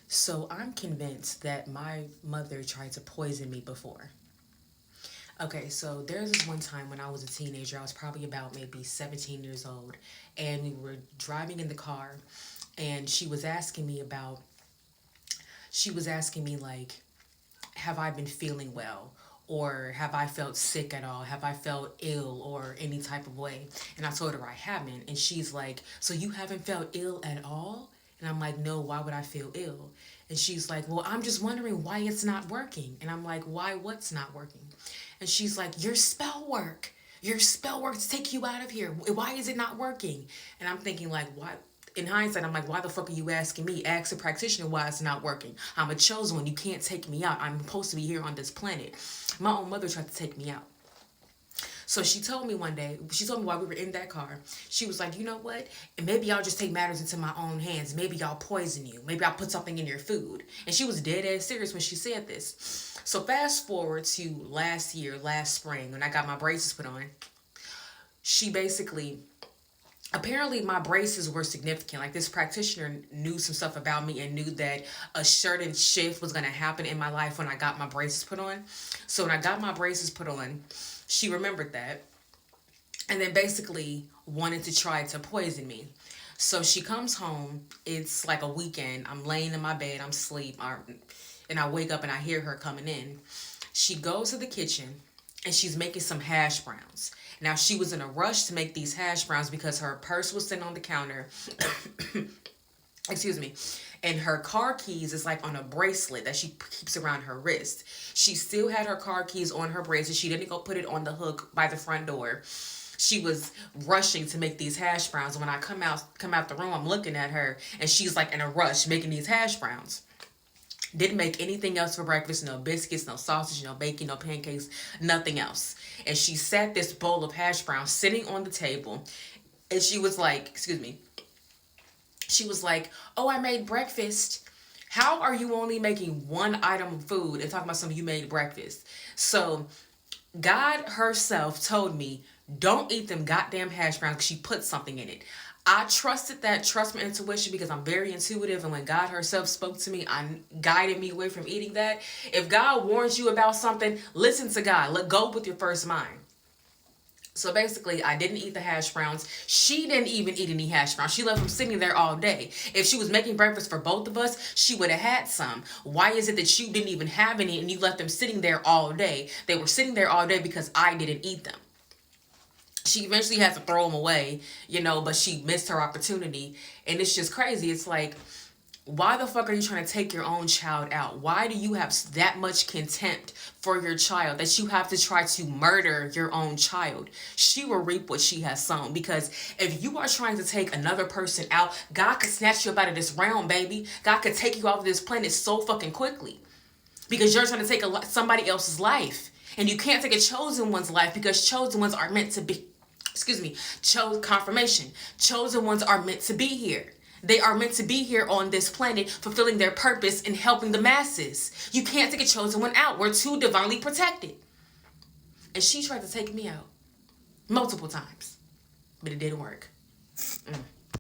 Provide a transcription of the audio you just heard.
So I'm convinced that my mother tried to poison me before. Okay, so there's this one time when I was a teenager. I was probably about maybe 17 years old, and we were driving in the car, and she was asking me, like, have I been feeling well? Or have I felt sick at all? Have I felt ill or any type of way? And I told her I haven't. And she's like, so you haven't felt ill at all? And I'm like, no, why would I feel ill? And she's like, well, I'm just wondering why it's not working. And I'm like, why what's not working? And she's like, your spell work. Your spell work to take you out of here. Why is it not working? And I'm thinking, like, why? In hindsight, I'm like, why the fuck are you asking me? Ask a practitioner why it's not working. I'm a chosen one. You can't take me out. I'm supposed to be here on this planet. My own mother tried to take me out. So she told me one day, she told me while we were in that car, she was like, you know what? And maybe I'll just take matters into my own hands. Maybe I'll poison you. Maybe I'll put something in your food. And she was dead ass serious when she said this. So fast forward to last year, last spring, when I got my braces put on, she basically, apparently my braces were significant. Like, this practitioner knew some stuff about me and knew that a certain shift was going to happen in my life when I got my braces put on. So when I got my braces put on, she remembered that and then basically wanted to try to poison me. So she comes home. It's like a weekend. I'm laying in my bed. I'm asleep. And I wake up and I hear her coming in. She goes to the kitchen and she's making some hash browns. Now, she was in a rush to make these hash browns because her purse was sitting on the counter. Excuse me. And her car keys is like on a bracelet that she keeps around her wrist. She still had her car keys on her bracelet. She didn't go put it on the hook by the front door. She was rushing to make these hash browns. When I come out the room, I'm looking at her and she's like in a rush making these hash browns. Didn't make anything else for breakfast. No biscuits, no sausage, no bacon, no pancakes, nothing else. And she sat this bowl of hash browns sitting on the table. And she was like, excuse me. She was like, oh, I made breakfast. How are you only making one item of food and talking about something you made breakfast? So God herself told me, don't eat them goddamn hash browns because she put something in it. I trusted that, trust my intuition because I'm very intuitive. And when God herself spoke to me, I guided me away from eating that. If God warns you about something, listen to God. Let go with your first mind. So basically, I didn't eat the hash browns. She didn't even eat any hash browns. She left them sitting there all day. If she was making breakfast for both of us, she would have had some. Why is it that you didn't even have any and you left them sitting there all day? They were sitting there all day because I didn't eat them. She eventually had to throw them away, but she missed her opportunity. And it's just crazy. It's like, why the fuck are you trying to take your own child out? Why do you have that much contempt for your child that you have to try to murder your own child? She will reap what she has sown. Because if you are trying to take another person out, God could snatch you up out of this realm, baby. God could take you off of this planet so fucking quickly. Because you're trying to take somebody else's life. And you can't take a chosen one's life because chosen ones are meant to be, confirmation. Chosen ones are meant to be here. They are meant to be here on this planet, fulfilling their purpose and helping the masses. You can't take a chosen one out. We're too divinely protected. And she tried to take me out multiple times, but it didn't work.